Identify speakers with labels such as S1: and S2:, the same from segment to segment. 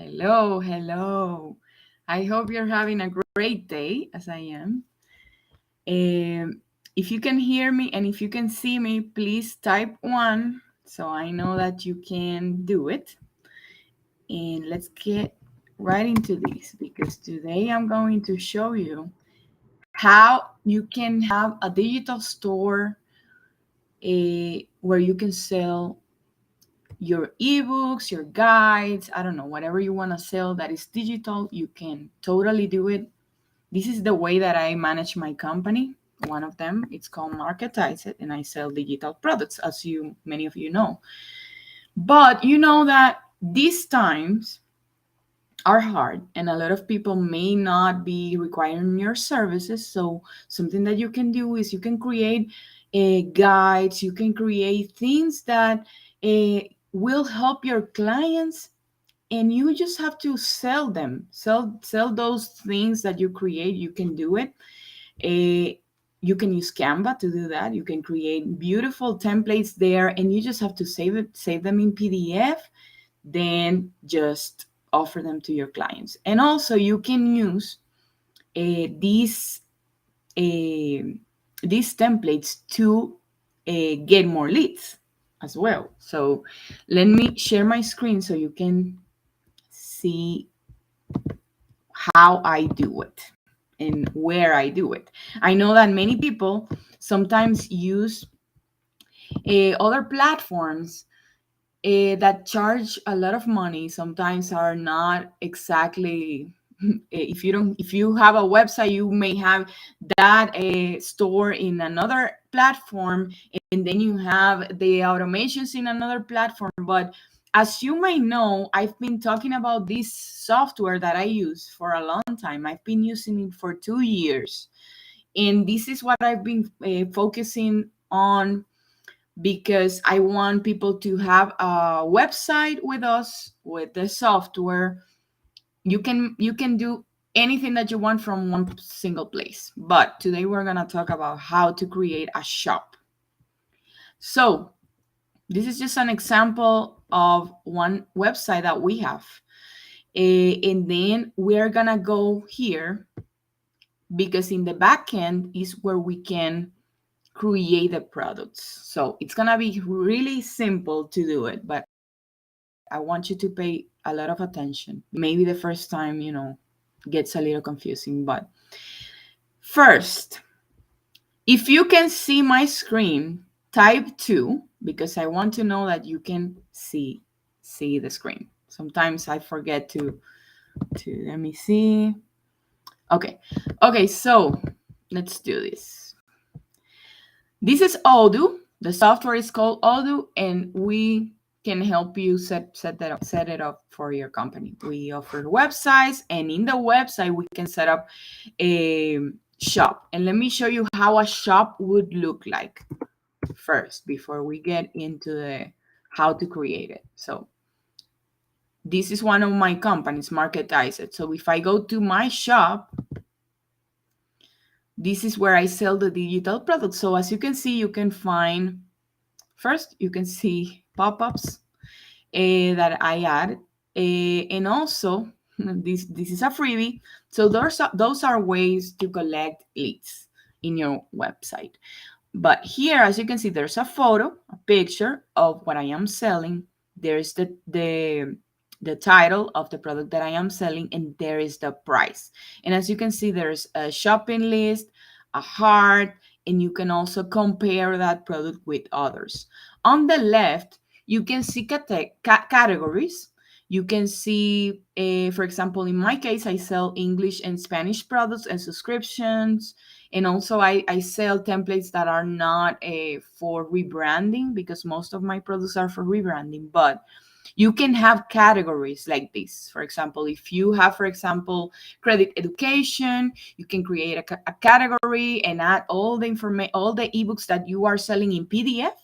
S1: Hello, hello. I hope you're having a great day as I am. If you can hear me and if you can see me, please type one so I know that you can do it. And let's get right into this because today I'm going to show you how you can have a digital store where you can sell your ebooks, your guides, I don't know, whatever you want to sell that is digital, you can totally do it. This is the way that I manage my company. One of them, it's called Marketize It, and I sell digital products, as you many of you know. But you know that these times are hard, and a lot of people may not be requiring your services. So something that you can do is you can create guides, you can create things that will help your clients, and you just have to sell them, sell those things that you create. You can do it. uh, you can use Canva to do that. You can create beautiful templates there, and you just have to save them in PDF, then just offer them to your clients. And also you can use these uh, these templates to get more leads as well. So let me share my screen so you can see how I do it and where I do it. I know that many people sometimes use other platforms that charge a lot of money. Sometimes are not exactly if you have a website, you may have that store in another platform, and then you have the automations in another platform. But as you may know, I've been talking about this software that I use for a long time. I've been using it for 2 years, and this is what I've been focusing on because I want people to have a website with us with the software. You can do anything that you want from one single place. But today we're going to talk about how to create a shop. So, this is just an example of one website that we have. And then we're going to go here because in the back end is where we can create the products. So it's gonna be really simple to do it, but I want you to pay a lot of attention. Maybe the first time, gets a little confusing, but first, if you can see my screen, type 2 because I want to know that you can see the screen. Sometimes I forget to let me see. Okay. Okay, so let's do this. This is Odoo. The software is called Odoo, and we can help you set it up for your company. We offer websites, and in the website we can set up a shop. And let me show you how a shop would look like first before we get into the how to create it. So this is one of my companies, Marketize It. So if I go to my shop, this is where I sell the digital products. So as you can see, you can find first, you can see pop-ups that I add, and also this is a freebie. So those are ways to collect leads in your website. But here, as you can see, there's a photo, a picture of what I am selling. There's the title of the product that I am selling, and there is the price. And as you can see, there's a shopping list, a heart, and you can also compare that product with others. On the left, you can see categories. You can see, for example, in my case, I sell English and Spanish products and subscriptions. And also, I sell templates that are not for rebranding because most of my products are for rebranding. But you can have categories like this. For example, if you have, for example, credit education, you can create a category and add all the information, all the ebooks that you are selling in PDF.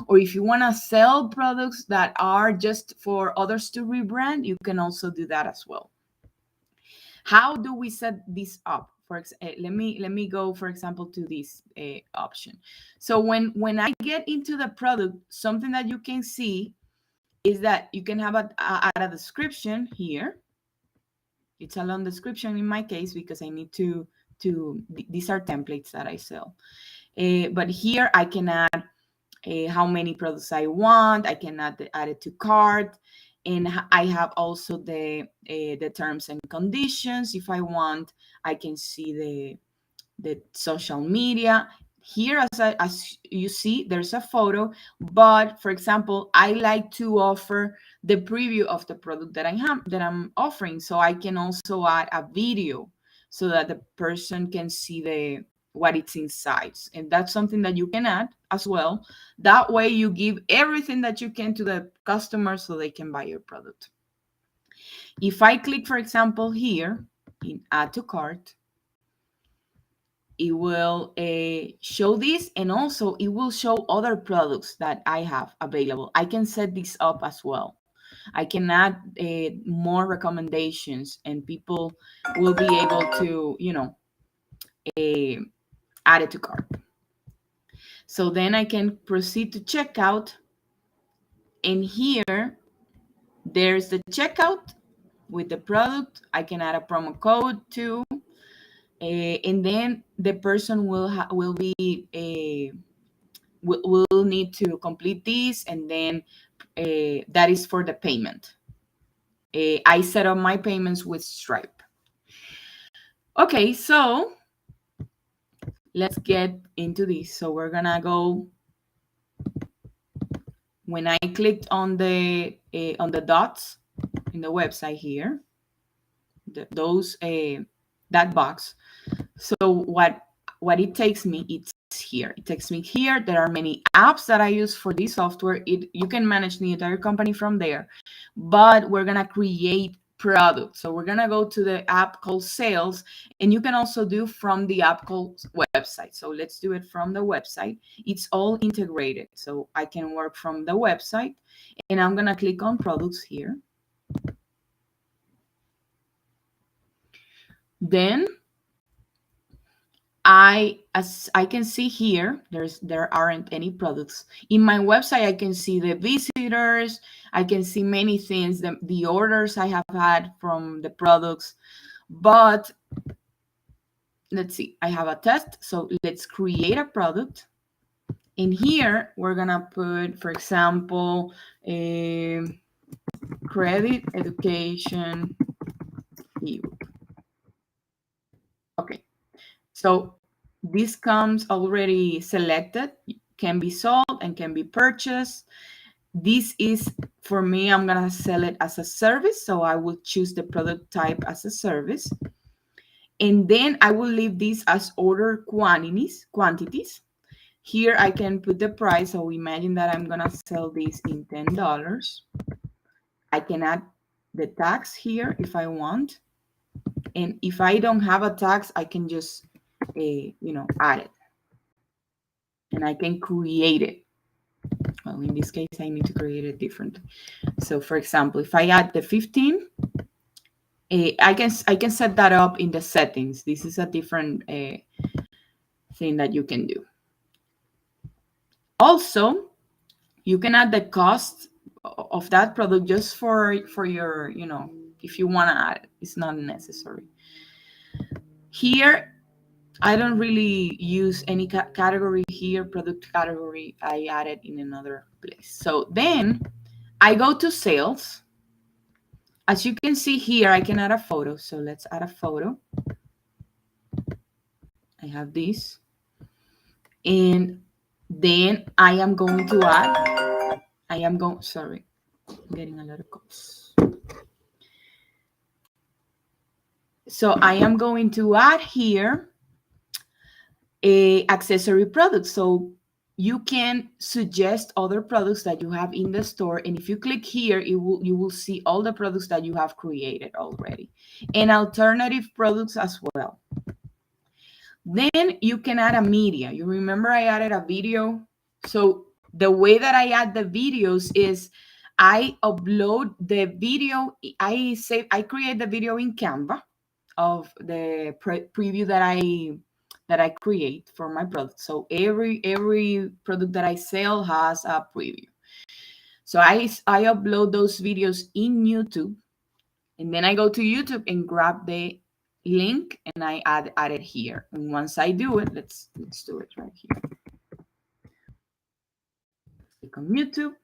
S1: Or if you want to sell products that are just for others to rebrand, you can also do that as well. How do we set this up? Let me go, for example, to this option. So when I get into the product, something that you can see is that you can have add a description here. It's a long description in my case because I need to these are templates that I sell. But here I can add how many products I want. I can add it to cart, and I have also the terms and conditions. If I want, I can see the social media. Here, as you see, there's a photo, but for example, I like to offer the preview of the product that I'm offering. So I can also add a video so that the person can see what it's inside. And that's something that you can add as well. That way you give everything that you can to the customer so they can buy your product. If I click, for example, here in add to cart, it will show this, and also it will show other products that I have available. I can set this up as well. I can add more recommendations, and people will be able to, add it to cart. So then I can proceed to checkout, and here there's the checkout with the product. I can add a promo code too, and then the person will need to complete this, and then that is for the payment. I set up my payments with Stripe. Okay, so let's get into this. So we're gonna go. When I clicked on the dots in the website here, that box. So what it takes me, it's here. It takes me here. There are many apps that I use for this software. You can manage the entire company from there, but we're gonna create products. So we're gonna go to the app called Sales, and you can also do from the app called Website. So let's do it from the website. It's all integrated, so I can work from the website, and I'm gonna click on products here. Then as I can see here, there aren't any products. In my website, I can see the visitors, I can see many things, the orders I have had from the products. But let's see, I have a test. So let's create a product. In here, we're gonna put, for example, credit education ebook. Okay. So this comes already selected, can be sold and can be purchased. This is, for me, I'm going to sell it as a service. So I will choose the product type as a service. And then I will leave this as order quantities. Here I can put the price. So imagine that I'm going to sell this in $10. I can add the tax here if I want. And if I don't have a tax, I can just add it, and I can create it. Well, in this case, I need to create it differently. So, for example, if I add the 15, I can set that up in the settings. This is a different thing that you can do. Also, you can add the cost of that product just for your, if you want to add it. It's not necessary. Here, I don't really use any category here, product category. I add it in another place. So then I go to sales. As you can see here, I can add a photo. So let's add a photo. I have this. And then I am going to add, sorry, I'm getting a lot of calls. So I am going to add here a accessory product. So you can suggest other products that you have in the store, and if you click here, you will see all the products that you have created already, and alternative products as well. Then you can add a media. You remember I added a video? So the way that I add the videos is I upload the video. I create the video in Canva of the preview that I create for my product. So every product that I sell has a preview. So I upload those videos in YouTube, and then I go to YouTube and grab the link and I add it here. And once I do it, let's do it right here. Click on YouTube.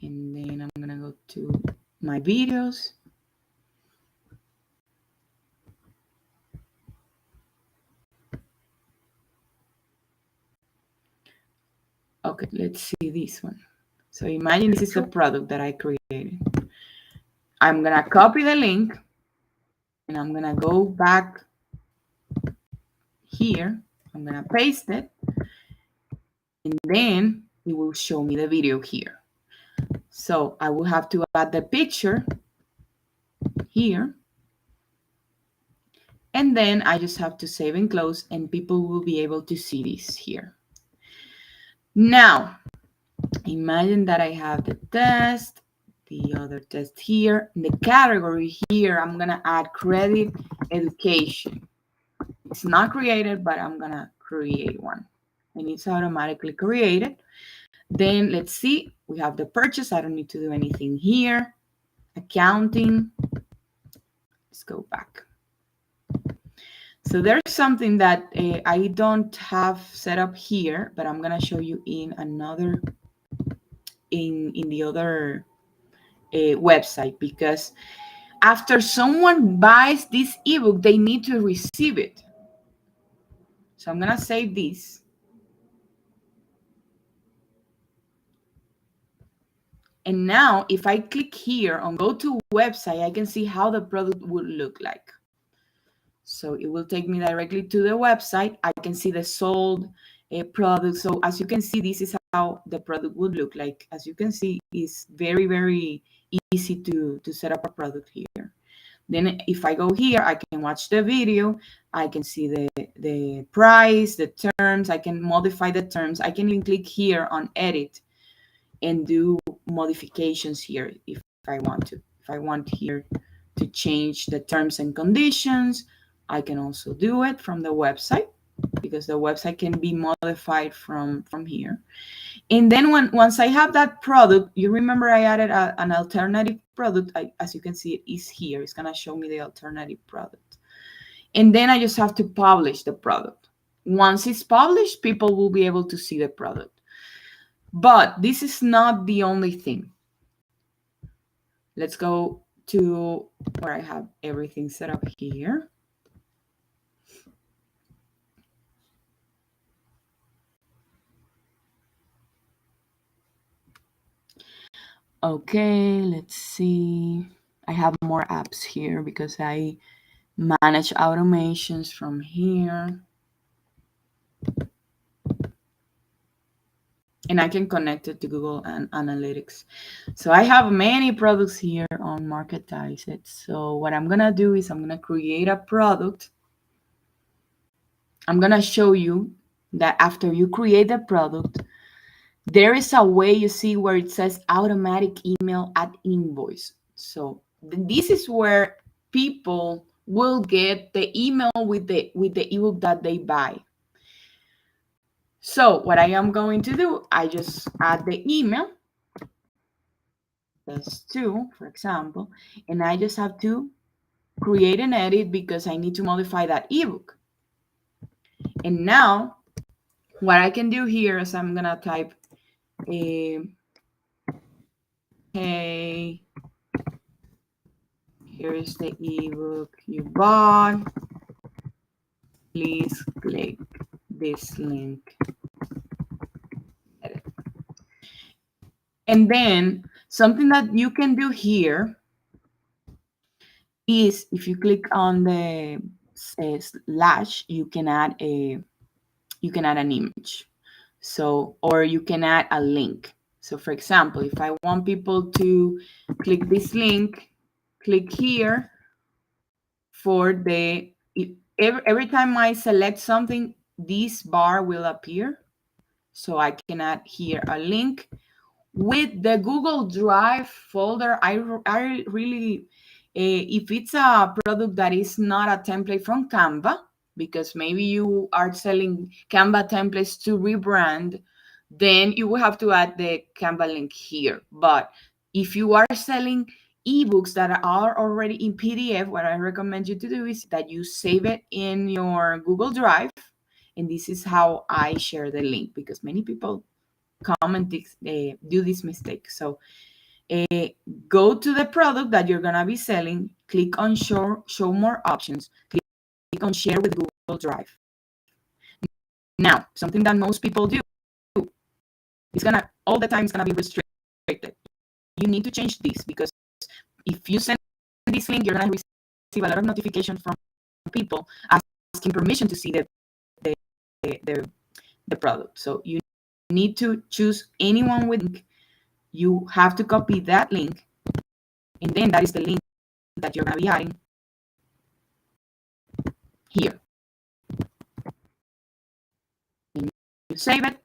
S1: And then I'm gonna go to my videos. Okay, let's see this one. So imagine this is the product that I created. I'm gonna copy the link and I'm gonna go back here. I'm gonna paste it, and then it will show me the video here. So I will have to add the picture here. And then I just have to save and close, and people will be able to see this here. Now, imagine that I have the test, the other test here. In the category here, I'm gonna add credit education. It's not created, but I'm gonna create one. And it's automatically created. Then let's see, we have the purchase. I don't need to do anything here. Accounting. Let's go back. So there's something that I don't have set up here, but I'm gonna show you in another, in the other website, because after someone buys this ebook, they need to receive it. So I'm gonna save this. And now if I click here on go to website, I can see how the product would look like. So it will take me directly to the website. I can see the sold product. So as you can see, this is how the product would look like. As you can see, it's very, very easy to set up a product here. Then if I go here, I can watch the video. I can see the price, the terms. I can modify the terms. I can even click here on edit and do modifications here if I want to. If I want here to change the terms and conditions, I can also do it from the website, because the website can be modified from here. And then once I have that product, you remember I added an alternative product. As you can see, it is here. It's gonna show me the alternative product. And then I just have to publish the product. Once it's published, people will be able to see the product. But this is not the only thing. Let's go to where I have everything set up here. Okay, let's see. I have more apps here because I manage automations from here. And I can connect it to Google and Analytics. So I have many products here on Marketize It. So what I'm gonna do is I'm gonna create a product. I'm gonna show you that after you create the product, there is a way, you see where it says automatic email at invoice. So this is where people will get the email with the ebook that they buy. So what I am going to do, I just add the email, that's 2, for example, and I just have to create an edit because I need to modify that ebook. And now what I can do here is I'm gonna type hey, here's the ebook you bought. Please click this link. Edit. And then something that you can do here is if you click on the slash, you can add an image. So, or you can add a link. So for example, if I want people to click this link, click here for the, every time I select something, this bar will appear. So I can add here a link with the Google Drive folder. I really If it's a product that is not a template from Canva, because maybe you are selling Canva templates to rebrand, then you will have to add the Canva link here. But if you are selling ebooks that are already in PDF, what I recommend you to do is that you save it in your Google Drive. And this is how I share the link, because many people come and do this mistake. So go to the product that you're going to be selling, click on show more options, click on share with Google Drive. Now, something that most people do, it's going to, all the time it's going to be restricted. You need to change this, because if you send this link, you're going to receive a lot of notifications from people asking permission to see the product. So you need to choose anyone with link. You have to copy that link, and then that is the link that you're going to be adding here. And you save it.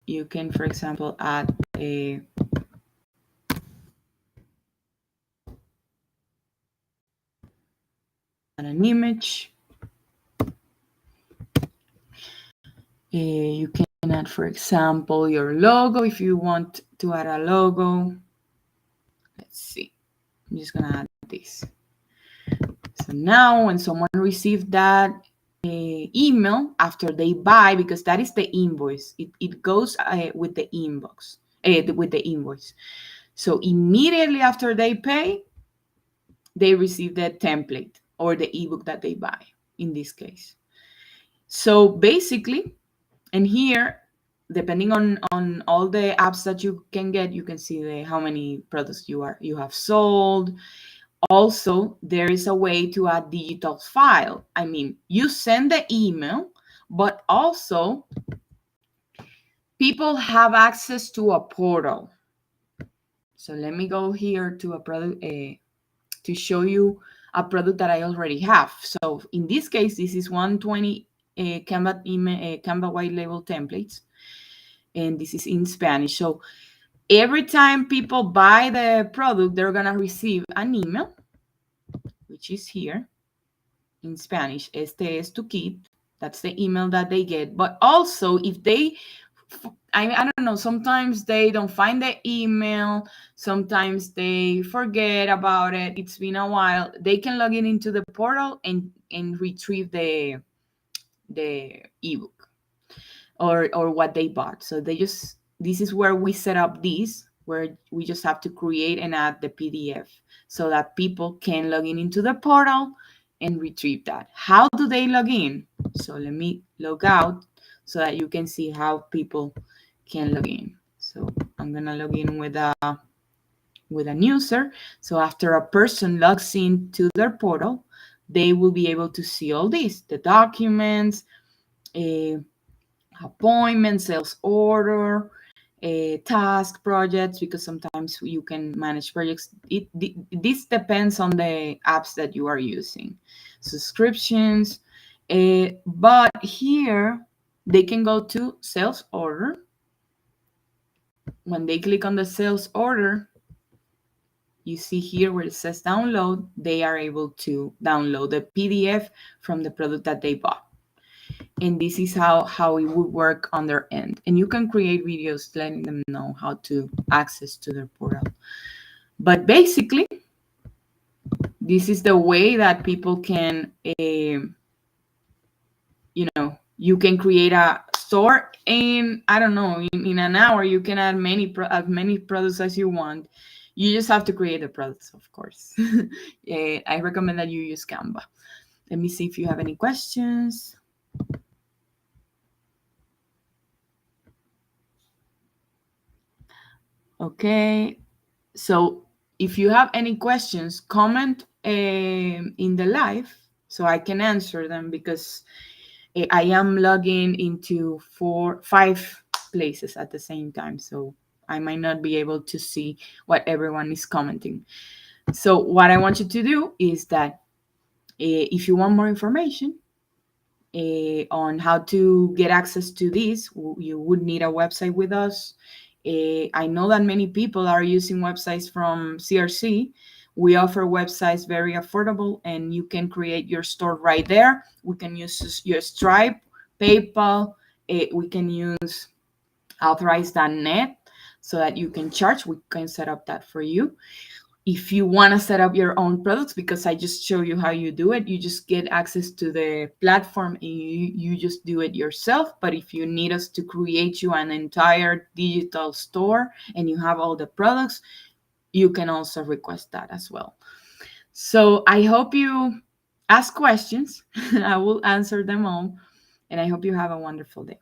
S1: You can, for example, add an image. You can add, for example, your logo if you want to add a logo. Let's see. I'm just going to add this. So now when someone receives that email after they buy, because that is the invoice, it goes with the inbox, with the invoice. So immediately after they pay, they receive the template or the ebook that they buy in this case. So basically, and here, depending on all the apps that you can get, you can see how many products you have sold. Also, there is a way to add digital file. I mean, you send the email, but also people have access to a portal. So let me go here to a product to show you a product that I already have. So in this case, this is 120 Canva white label templates, and this is in Spanish. So every time people buy the product, they're gonna receive an email, which is here in Spanish. Este es tu kit. That's the email that they get. But also, if they, I don't know, sometimes they don't find the email, sometimes they forget about it, it's been a while, they can log in into the portal and retrieve the ebook or what they bought. So this is where we set up this, where we just have to create and add the PDF so that people can log in into the portal and retrieve that. How do they log in? So let me log out so that you can see how people can log in. So I'm gonna log in with an user. So after a person logs in to their portal, they will be able to see all this, the documents, appointment, sales order, task, projects, because sometimes you can manage projects. This depends on the apps that you are using. Subscriptions, but here they can go to sales order. When they click on the sales order, you see here where it says download, they are able to download the PDF from the product that they bought. And this is how it would work on their end. And you can create videos letting them know how to access to their portal. But basically, this is the way that people can, you can create a store in, I don't know, in an hour. You can add as many products as you want. You just have to create the products, of course. I recommend that you use Canva. Let me see if you have any questions. Okay, so if you have any questions, comment in the live so I can answer them, because I am logging into 5 places at the same time, so I might not be able to see what everyone is commenting. So what I want you to do is that if you want more information on how to get access to this, you would need a website with us. I know that many people are using websites from CRC. We offer websites very affordable, and you can create your store right there. We can use your Stripe, PayPal. We can use authorize.net so that you can charge. We can set up that for you. If you want to set up your own products, because I just show you how you do it, you just get access to the platform and you just do it yourself. But if you need us to create you an entire digital store and you have all the products, you can also request that as well. So I hope you ask questions. I will answer them all, and I hope you have a wonderful day.